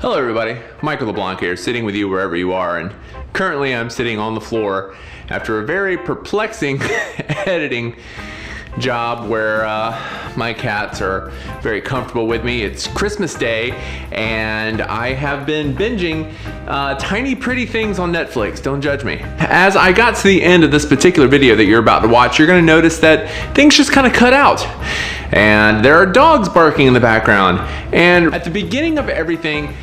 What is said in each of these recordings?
Hello everybody, Michael LeBlanc here, sitting with you wherever you are, and currently I'm sitting on the floor after a very perplexing editing job where my cats are very comfortable with me. It's Christmas Day and I have been binging Tiny Pretty Things on Netflix. Don't judge me. As I got to the end of this particular video that you're about to watch, you're going to notice that things just kind of cut out. And there are dogs barking in the background. And at the beginning of everything,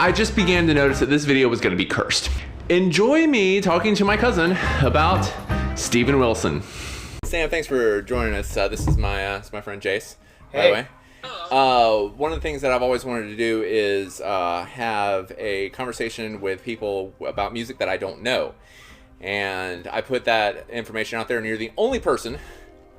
I just began to notice that this video was going to be cursed. Enjoy me talking to my cousin about Steven Wilson. Sam, thanks for joining us. This is my friend Jace, by the way. One of the things that I've always wanted to do is have a conversation with people about music that I don't know. And I put that information out there, and you're the only person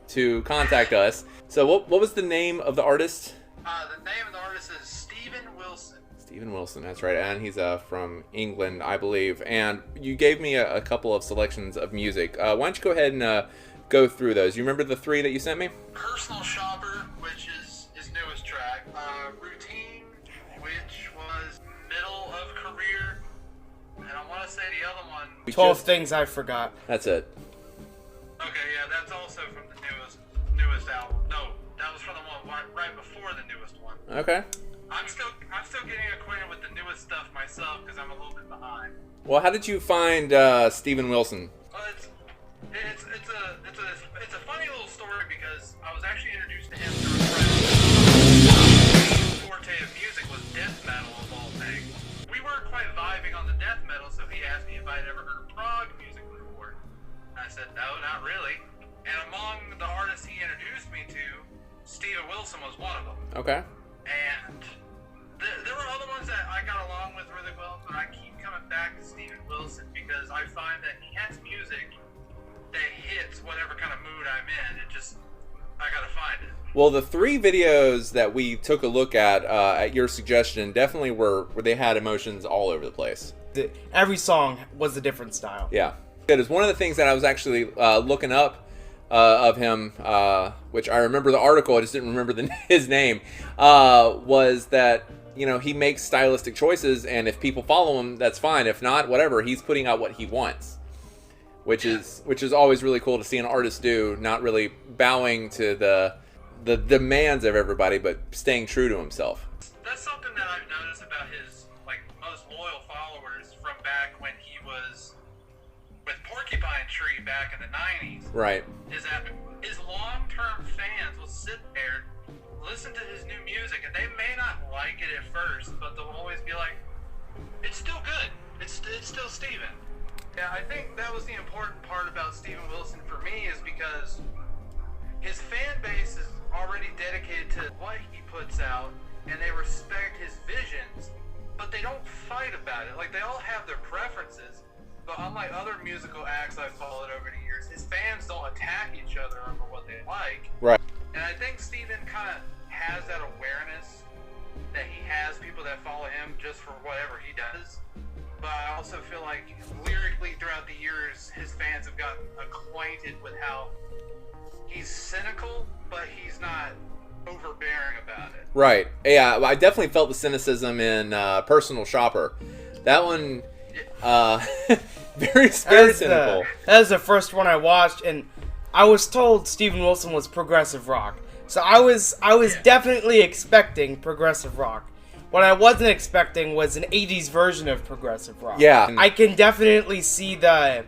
to contact us. So what was the name of the artist? The name of the artist is Steven Wilson. Steven Wilson, that's right. And he's from England, I believe. And you gave me a couple of selections of music. Why don't you go ahead and go through those? You remember the three that you sent me? Personal Shopper, which is his newest track. Routine, which was middle of career. And I want to say the other one. 12 Things I Forgot. That's it. Okay, yeah, that's also from the newest album. No, that was from the one right before the newest one. Okay. I'm still getting acquainted with the newest stuff myself because I'm a little bit behind. Well, how did you find Steven Wilson? Well, it's a funny little story because I was actually introduced to him through a friend. His forte of music was death metal of all things. We weren't quite vibing on the death metal, so he asked me if I'd ever heard of Prog music before. And I said, no, not really. And among the artists he introduced me to, Steven Wilson was one of them. Okay. And there were other ones that I got along with really well, but I keep coming back to Steven Wilson because I find that he has music that hits whatever kind of mood I'm in. I gotta find it. Well, the three videos that we took a look at your suggestion definitely were where they had emotions all over the place. Every song was a different style. Yeah. It is one of the things that I was actually looking up of him, which I remember the article, I just didn't remember his name, was that, you know, he makes stylistic choices, and if people follow him, that's fine. If not, whatever, he's putting out what he wants. Which is always really cool to see an artist do, not really bowing to the demands of everybody, but staying true to himself. That's something that I've noticed about his most loyal followers from back when he was with Porcupine Tree back in the 90s. Right. Is that his long-term fans will sit there, listen to his new music, and they may not like it at first, but they'll always be like, it's still good. It's still Steven. Yeah, I think that was the important part about Steven Wilson for me, is because his fan base is already dedicated to what he puts out, and they respect his visions, but they don't fight about it. Like, they all have their preferences, but unlike other musical acts I've followed over the years, his fans don't attack each other over what they like. Right. And I think Steven kind of has that awareness that he has people that follow him just for whatever he does. But I also feel like lyrically throughout the years, his fans have gotten acquainted with how he's cynical, but he's not overbearing about it. Right. Yeah, I definitely felt the cynicism in Personal Shopper. That one, very cynical. That was the first one I watched, and I was told Steven Wilson was progressive rock. So I was definitely expecting progressive rock. What I wasn't expecting was an 80s version of progressive rock. Yeah. I can definitely see the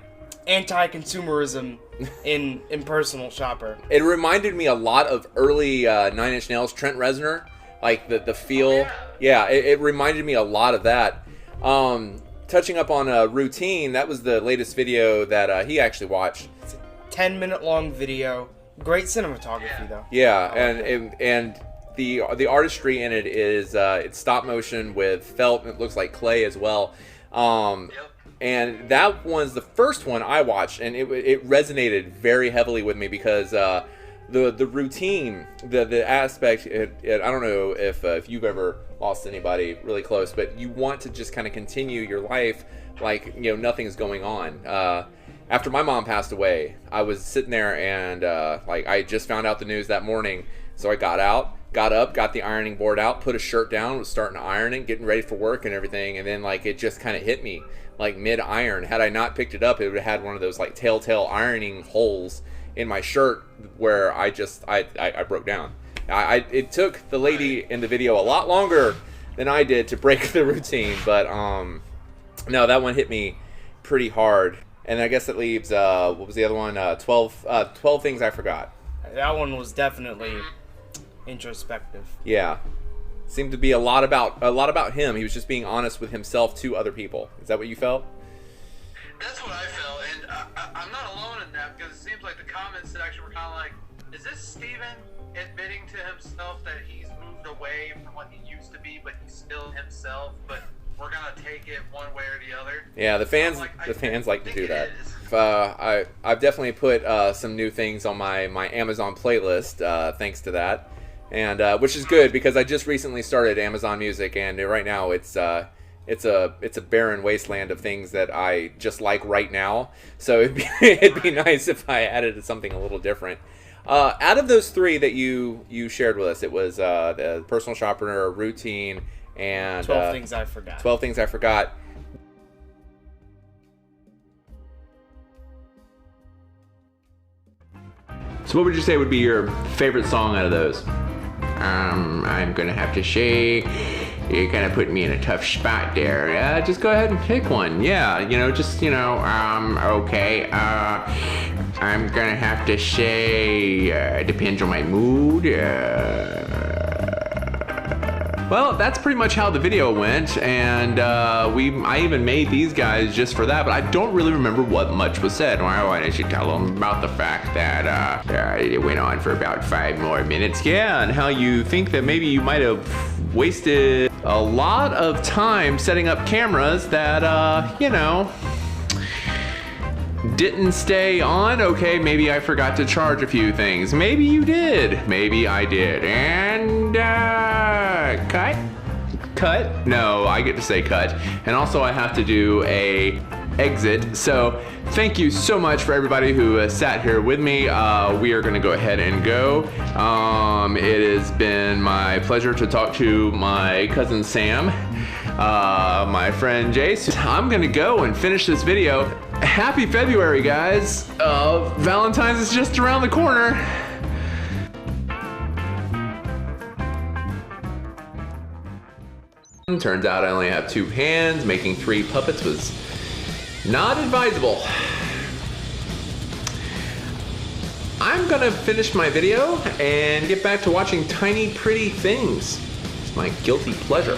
anti-consumerism in Personal Shopper. It reminded me a lot of early Nine Inch Nails, Trent Reznor, like the feel. Oh, yeah, it reminded me a lot of that. Touching up on Routine, that was the latest video that he actually watched. It's a 10-minute long video. Great cinematography, though. Yeah, and the artistry in it is it's stop motion with felt. It looks like clay as well. And that one's the first one I watched, and it resonated very heavily with me because the routine, the aspect. I don't know if you've ever lost anybody really close, but you want to just kind of continue your life like, you know, nothing's going on. After my mom passed away, I was sitting there and like I just found out the news that morning, so I got out, got up, got the ironing board out, put a shirt down, was starting to iron it, getting ready for work and everything, and then like it just kind of hit me like mid-iron. Had I not picked it up, it would have had one of those like telltale ironing holes in my shirt where I broke down. It took the lady in the video a lot longer than I did to break the routine, but no, that one hit me pretty hard. And I guess it leaves what was the other one? 12 things I forgot. That one was definitely introspective. Yeah, seemed to be a lot about him. He was just being honest with himself to other people. Is that what you felt? That's what I felt, and I'm not alone in that, because it seems like the comment section were kind of like, is this Steven admitting to himself that he's moved away from what he used to be, but he's still himself, but we're gonna take it one way or the other? Yeah, the fans like to do that. I've definitely put some new things on my Amazon playlist thanks to that, and which is good because I just recently started Amazon Music, and right now it's a barren wasteland of things that I just like right now. So it'd be nice if I added something a little different. Out of those three that you shared with us, it was the personal shopper, routine, and 12 things I forgot. 12 things I forgot. So what would you say would be your favorite song out of those? I'm gonna have to say, you're kind of putting me in a tough spot there. Just go ahead and pick one. Yeah, okay. I'm gonna have to say, it depends on my mood. Well, that's pretty much how the video went, and I even made these guys just for that, but I don't really remember what much was said. Why don't you tell them about the fact that it went on for about 5 more minutes? Yeah, and how you think that maybe you might have wasted a lot of time setting up cameras that, didn't stay on. Okay, maybe I forgot to charge a few things. Maybe you did. Maybe I did. And cut? No, I get to say cut. And also I have to do a exit. So thank you so much for everybody who sat here with me. We are gonna go ahead and go. It has been my pleasure to talk to my cousin Sam, my friend Jace. I'm gonna go and finish this video. Happy February, guys. Valentine's is just around the corner. Turns out I only have 2 hands. Making 3 puppets was not advisable. I'm gonna finish my video and get back to watching Tiny Pretty Things. It's my guilty pleasure.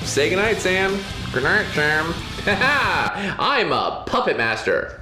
Say goodnight, Sam. Good night, Sam. I'm a puppet master.